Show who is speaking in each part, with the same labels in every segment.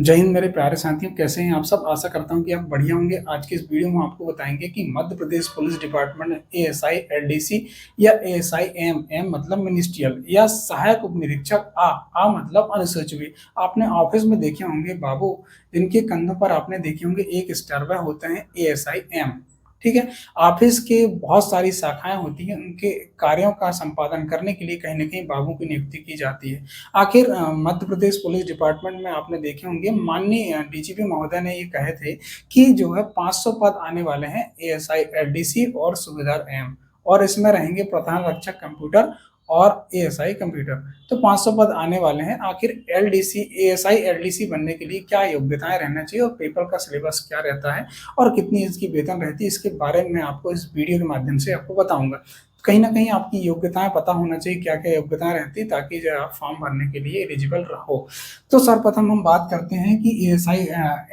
Speaker 1: जय हिंद मेरे प्यारे साथियों, कैसे हैं आप सब। आशा करता हूं कि आप बढ़िया होंगे। आज की इस वीडियो में आपको बताएंगे कि Madhya Pradesh police department ASI LDC या एएसआई एम एम मतलब मिनिस्ट्रियल या सहायक उप निरीक्षक आ मतलब अनुसूची। आपने ऑफिस में देखे होंगे बाबू, जिनके कंधों पर आपने देखे होंगे एक स्टार, वह होते हैं एएसआई एम। ठीक है। ऑफिस के बहुत सारी शाखाएं होती हैं, उनके कार्यों का संपादन करने के लिए कहीं ना कहीं बाबू की नियुक्ति की जाती है। आखिर मध्य प्रदेश पुलिस डिपार्टमेंट में आपने देखे होंगे माननीय डीजीपी महोदय ने ये कहे थे कि जो है 500 पद आने वाले हैं एएसआई एलडीसी और सूबेदार एम, और इसमें रहेंगे प्रधान रक्षक कंप्यूटर और एएसआई कंप्यूटर। तो 500 पद आने वाले हैं। आखिर एलडीसी एएसआई एलडीसी बनने के लिए क्या योग्यताएं रहना चाहिए और पेपर का सिलेबस क्या रहता है और कितनी इसकी वेतन रहती है, इसके बारे में आपको इस वीडियो के माध्यम से आपको बताऊंगा। कहीं ना कहीं आपकी योग्यताएं पता होना चाहिए, क्या क्या योग्यताएं रहती, ताकि जो आप फॉर्म भरने के लिए एलिजिबल रहो। तो सर्वप्रथम हम बात करते हैं कि एएसआई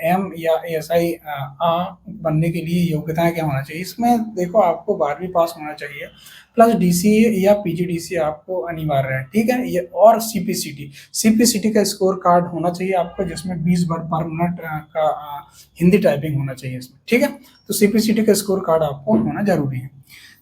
Speaker 1: एम या एएसआई आ बनने के लिए योग्यताएं क्या होना चाहिए। इसमें देखो, आपको 12वीं पास होना चाहिए, प्लस डीसीए या पीजीडीसीए आपको अनिवार्य है। ठीक है। ये और सीपीसीटी, सीपीसीटी का स्कोर कार्ड होना चाहिए आपको, जिसमें 20 वर्ड पर मिनट का हिंदी टाइपिंग होना चाहिए इसमें। ठीक है। तो सीपीसीटी का स्कोर कार्ड आपको होना जरूरी है।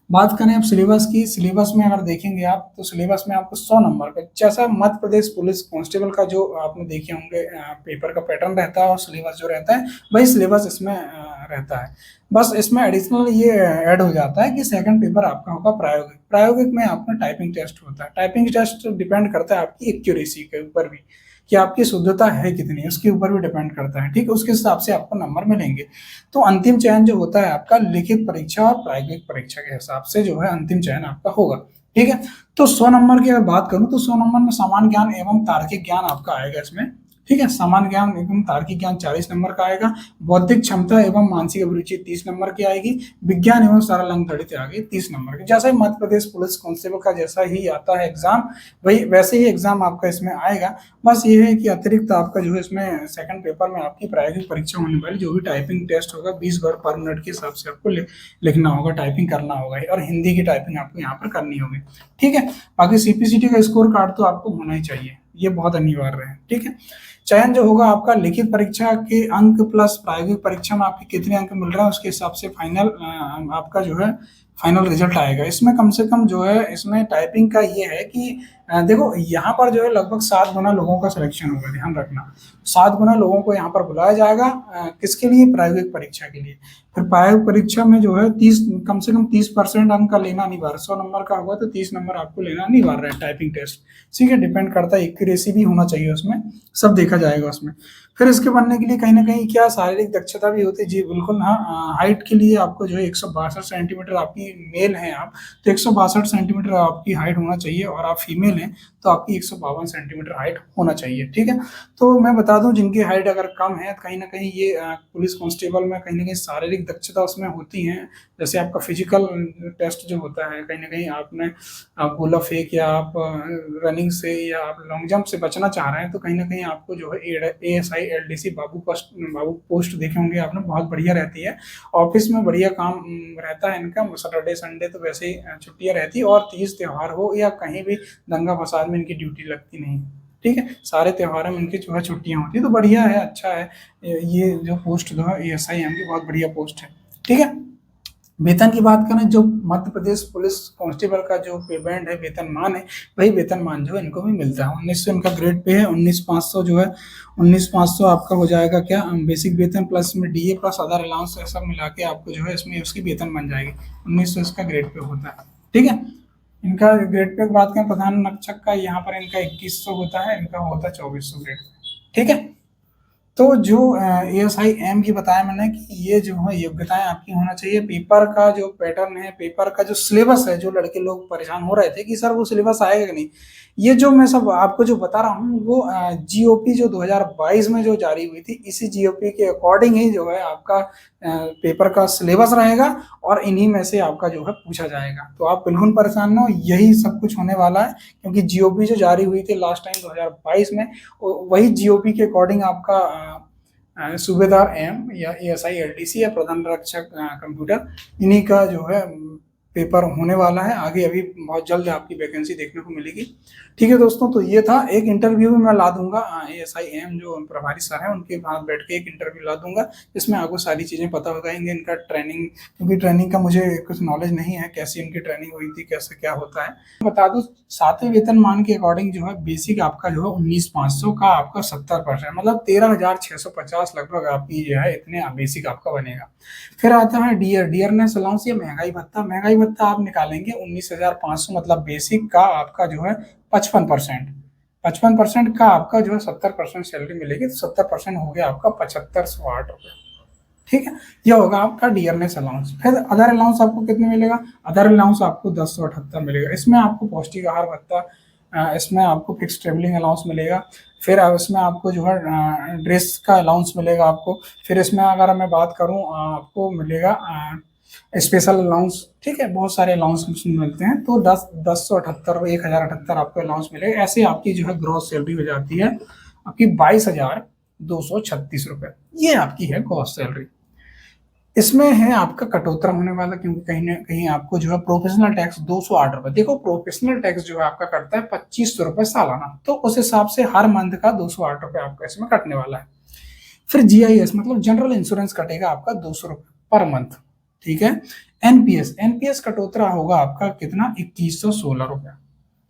Speaker 1: बात करें अब सिलेबस की, सिलेबस में अगर देखेंगे आप तो सिलेबस में आपको 100 नंबर का, जैसा मध्य प्रदेश पुलिस कांस्टेबल का जो आपने देखे होंगे पेपर का पैटर्न रहता है और सिलेबस जो रहता है, वही सिलेबस इसमें रहता है। बस इसमें एडिशनल ये ऐड हो जाता है कि सेकंड पेपर आपका होगा प्रायोगिक। प्रायोगिक में आपका टाइपिंग टेस्ट होता है। टाइपिंग टेस्ट डिपेंड करता है आपकी एक्यूरेसी के ऊपर भी, कि आपकी शुद्धता है कितनी, उसके ऊपर भी डिपेंड करता है। ठीक, उसके हिसाब से आपको नंबर मिलेंगे। तो अंतिम चयन जो होता है आपका लिखित परीक्षा और प्रायोगिक परीक्षा के हिसाब से जो है अंतिम चयन आपका होगा। ठीक है। तो 100 नंबर की अगर बात करूं तो 100 नंबर में सामान्य ज्ञान एवं तार्किक ज्ञान आपका आएगा इसमें। ठीक है। सामान्य ज्ञान एवं तार्किक ज्ञान 40 नंबर का आएगा। बौद्धिक क्षमता एवं मानसिक अभिरुचि 30 नंबर की आएगी। विज्ञान एवं सरल अंक गणित आ गई 30 नंबर की। जैसा ही मध्य प्रदेश पुलिस कांस्टेबल का जैसा ही आता है एग्जाम, वही वैसे ही एग्जाम आपका इसमें आएगा। बस ये है कि अतिरिक्त आपका जो है इसमें सेकंड पेपर में आपकी प्रायोगिक परीक्षा होने वाली, जो भी टाइपिंग टेस्ट होगा 20 वर्ड पर मिनट के हिसाब से आपको लिखना होगा, टाइपिंग करना होगा, और हिंदी की टाइपिंग आपको यहाँ पर करनी होगी। ठीक है। बाकी सीपीसीटी का स्कोर कार्ड तो आपको होना ही चाहिए, ये बहुत अनिवार्य है। ठीक है। चयन जो होगा आपका लिखित परीक्षा के अंक प्लस प्रायोगिक परीक्षा में आपके कितने अंक मिल रहे हैं, उसके हिसाब से फाइनल आपका जो है फाइनल रिजल्ट आएगा। इसमें कम से कम जो है इसमें टाइपिंग का ये है कि देखो, यहाँ पर जो है लगभग 7 गुना लोगों का सिलेक्शन होगा। ध्यान रखना, 7 गुना लोगों को यहाँ पर बुलाया जाएगा। किसके लिए? प्रायोगिक परीक्षा के लिए। फिर प्रायोगिक परीक्षा में जो है 30, कम से कम 30% अंक का लेना अनिवार्य। 100 नंबर का होगा तो 30 नंबर आपको लेना अनिवार्य है टाइपिंग टेस्ट। ठीक है। डिपेंड करता है, एक्यूरेसी भी होना चाहिए उसमें, सब देखा जाएगा उसमें। फिर इसके बनने के लिए कहीं ना कहीं क्या शारीरिक दक्षता भी होती है। जी बिल्कुल, हाँ। हाइट के लिए आपको जो है 162 सेंटीमीटर, आपकी मेल हैं आप तो 162 सेंटीमीटर आपकी हाइट होना चाहिए, और आप फीमेल हैं तो आपकी 152 सेंटीमीटर हाइट होना चाहिए। ठीक है। तो मैं बता दूं, जिनकी हाइट अगर कम है, कहीं ना कहीं ये पुलिस कांस्टेबल में कहीं ना कहीं शारीरिक दक्षता उसमें होती है। जैसे आपका फिजिकल टेस्ट जो होता है, कहीं ना कहीं आपने आप गोला फेंक या आप रनिंग से या आप लॉन्ग जंप से बचना चाह रहे हैं, तो कहीं ना कहीं आपको जो है एएसआई एलडीसी बाबू पोस्ट देखे होंगे आपने, बहुत बढ़िया रहती है। ऑफिस में बढ़िया काम रहता है इनका। सैटरडे संडे तो वैसे ही छुट्टियां रहती है, और तीज त्योहार हो या कहीं भी दंगा फसाद में इनकी ड्यूटी लगती नहीं। ठीक है। सारे त्योहारों में इनकी जो है छुट्टियां होती है। तो बढ़िया है, अच्छा है। ये जो पोस्ट जो है एएसआई एम की बहुत बढ़िया पोस्ट है। ठीक है। वेतन की बात करें, जो मध्य प्रदेश पुलिस कांस्टेबल का जो पेमेंट है, वेतनमान है, वही वेतनमान जो है इनको भी मिलता है। 1900 इनका ग्रेड पे है। 19,500 जो है, 19,500 आपका हो जाएगा क्या, बेसिक वेतन प्लस में डीए प्लस अदर अलाउंस ऐसा मिला के आपको जो है इसमें उसकी वेतन बन जाएगी। 1900 इसका ग्रेड पे होता है। ठीक है। इनका ग्रेड पे बात करें, प्रधान रक्षक का यहाँ पर इनका 2100 होता है, इनका होता है 2400 ग्रेड पे। ठीक है। तो जो एएसआई एम की बताया मैंने कि ये जो है योग्यताएं आपकी होना चाहिए। पेपर का जो पैटर्न है, पेपर का जो सिलेबस है, जो लड़के लोग परेशान हो रहे थे कि सर वो सिलेबस आएगा कि नहीं, ये जो मैं सब आपको जो बता रहा हूँ वो जीओपी जो 2022 में जो जारी हुई थी, इसी जीओपी के अकॉर्डिंग ही जो है आपका पेपर का सिलेबस रहेगा, और इन्हीं में से आपका जो है पूछा जाएगा। तो आप बिल्कुल परेशान ना हो, यही सब कुछ होने वाला है। क्योंकि जीओपी जो जारी हुई थी लास्ट टाइम 2022 में, वही जीओपी के अकॉर्डिंग आपका सूबेदार एम या एएसआई एलडीसी या प्रधान रक्षक कंप्यूटर, इन्हीं का जो है पेपर होने वाला है आगे, अभी बहुत जल्द आपकी वैकेंसी देखने को मिलेगी। ठीक है दोस्तों, तो ये था एक इंटरव्यू भी मैं ला दूंगा ASIM जो प्रभारी सर हैं उनके पास बैठ के एक इंटरव्यू ला दूंगा, इसमें आपको सारी चीज़ें पता हो जाएंगे, इनका ट्रेनिंग, क्योंकि ट्रेनिंग का मुझे कुछ नॉलेज नहीं है, कैसी इनकी ट्रेनिंग हुई थी, कैसे क्या होता है। बता दूं 7वें वेतनमान के अकॉर्डिंग जो है बेसिक आपका जो है 19,500 का आपका 70%, मतलब 13,650 लगभग आपकी जो है इतने बेसिक आपका बनेगा। फिर आता है डियरनेस अलाउंस या महंगाई भत्ता। महंगाई भत्ता आप निकालेंगे 19,500, मतलब बेसिक का आपका जो है 55%, 55% का आपका जो है 70% सैलरी मिलेगी, तो 70% हो गया आपका 7,508 रुपये। ठीक है, यह होगा आपका डियरनेस अलाउंस। फिर अदर अलाउंस आपको कितने मिलेगा? अदर अलाउंस आपको 10,178 मिलेगा। इसमें आपको पौष्टिक आहार भत्ता, इसमें आपको फिक्स ट्रेवलिंग अलाउंस मिलेगा, फिर इसमें आपको जो है ड्रेस का अलाउंस मिलेगा आपको, फिर इसमें अगर मैं बात करूं आपको मिलेगा स्पेशल अलाउंस। ठीक है, बहुत सारे अलाउंस मिलते हैं, तो 10,178, 1,078 आपको अलाउंस मिलेगा। ऐसे आपकी जो है ग्रॉस सैलरी हो जाती है आपकी 22,236 रुपये, ये आपकी है ग्रॉस सैलरी। इसमें है आपका कटौती होने वाला, क्योंकि कहीं ना कहीं आपको जो है प्रोफेशनल टैक्स 208 रुपये, देखो प्रोफेशनल टैक्स जो है आपका कटता है 2,500 रुपये सालाना, तो उस हिसाब से हर मंथ का 208 रुपये आपका इसमें कटने वाला है। फिर GIS मतलब जनरल इंश्योरेंस कटेगा आपका 200 रुपये पर मंथ। ठीक है, एनपीएस कटौतरा होगा आपका कितना? 2,116 रुपये।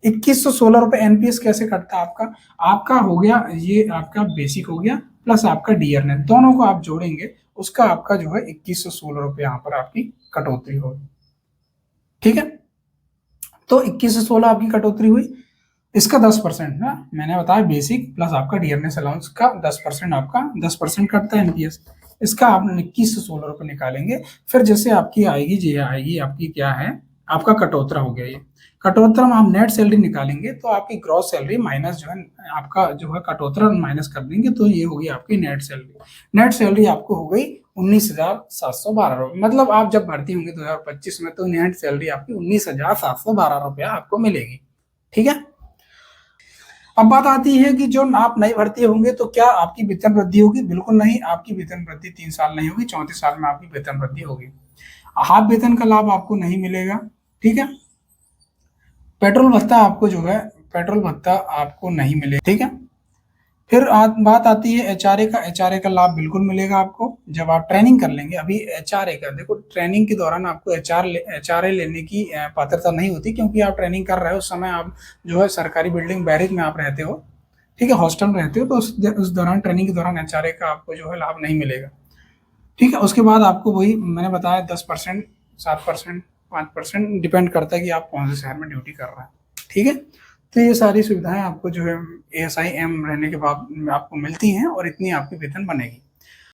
Speaker 1: 2,116 रुपये एनपीएस कैसे कटता है आपका? आपका हो गया ये आपका बेसिक हो गया प्लस आपका डियरनेस, दोनों को आप जोड़ेंगे, उसका आपका जो है 2,116 रुपये यहाँ पर आपकी कटौती होगी। ठीक है, तो 2,116 आपकी कटौती हुई, इसका 10% ना मैंने बताया, बेसिक प्लस आपका डियरनेस अलाउंस का 10%, आपका 10% कटता है एनपीएस, इसका आप 2,116 रुपये निकालेंगे। फिर जैसे आपकी आएगी जी आएगी आपकी क्या है, आपका कटौतरा हो गया। ये कटौतरा में आप नेट सैलरी निकालेंगे तो आपकी ग्रॉस सैलरी माइनस जो है आपका जो है कटौतरा माइनस कर देंगे, तो ये होगी आपकी नेट सैलरी। नेट सैलरी आपको हो गई 19,712 रुपये, मतलब आप जब भर्ती होंगे 2025 में, तो नेट सैलरी आपकी 19,712 रुपया आपको मिलेगी। ठीक है, अब बात आती है कि जो आप नई भर्ती होंगे तो क्या आपकी वेतन वृद्धि होगी? बिल्कुल नहीं, आपकी वेतन वृद्धि 3 साल नहीं होगी, 34 साल में आपकी वेतन वृद्धि होगी। हाफ वेतन का लाभ आपको नहीं मिलेगा। ठीक है, पेट्रोल भत्ता आपको जो है पेट्रोल भत्ता आपको नहीं मिलेगा। ठीक है, फिर बात आती है एचआरए का। एचआरए का लाभ बिल्कुल मिलेगा आपको जब आप ट्रेनिंग कर लेंगे। अभी एचआरए का देखो, ट्रेनिंग के दौरान आपको एचआरए लेने की पात्रता नहीं होती, क्योंकि आप ट्रेनिंग कर रहे हो उस समय आप जो है सरकारी बिल्डिंग बैरिक में आप रहते हो। ठीक है, हॉस्टल में रहते हो, तो उस दौरान ट्रेनिंग के दौरान एचआरए का आपको जो है लाभ नहीं मिलेगा। ठीक है, उसके बाद आपको वही मैंने बताया 10%, 7%, 5% डिपेंड करता है कि आप कौन से शहर में ड्यूटी कर रहे हैं। ठीक है, तो ये सारी सुविधाएं आपको जो है ASIM रहने के बाद आपको मिलती हैं और इतनी आपकी वेतन बनेगी।